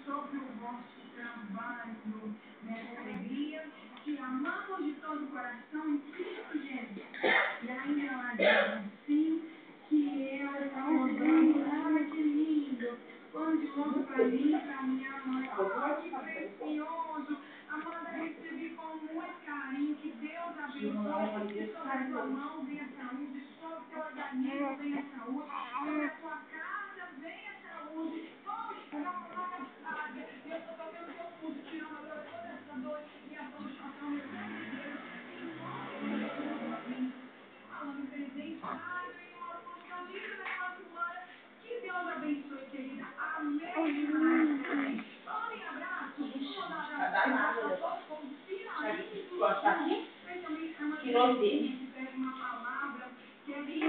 sobre o vosso trabalho, nessa alegria, que amamos de todo o coração em Cristo Jesus. E ainda ela diz assim, que eu usando, que lindo, pão de ouro para mim e para minha mãe. Oh, que precioso. Amanda, recebi com muito carinho, que Deus abençoe, que sobre a tua mão venha saúde, sobre o teu organismo venha saúde, sobre a tua casa venha saúde. Vamos chegar para uma passagem. E eu estou tocando teu pulso, tirando agora toda essa dor e a satisfação no sangue de Deus. Em nome de Jesus. Falando presente, ai, Senhor, música linda nessa semana. Que Deus abençoe, querida. Amém demais. Falando em abraço, vou mandar um abraço para todos, como finalmente do show. Especialmente para uma que pede uma palavra. Querida,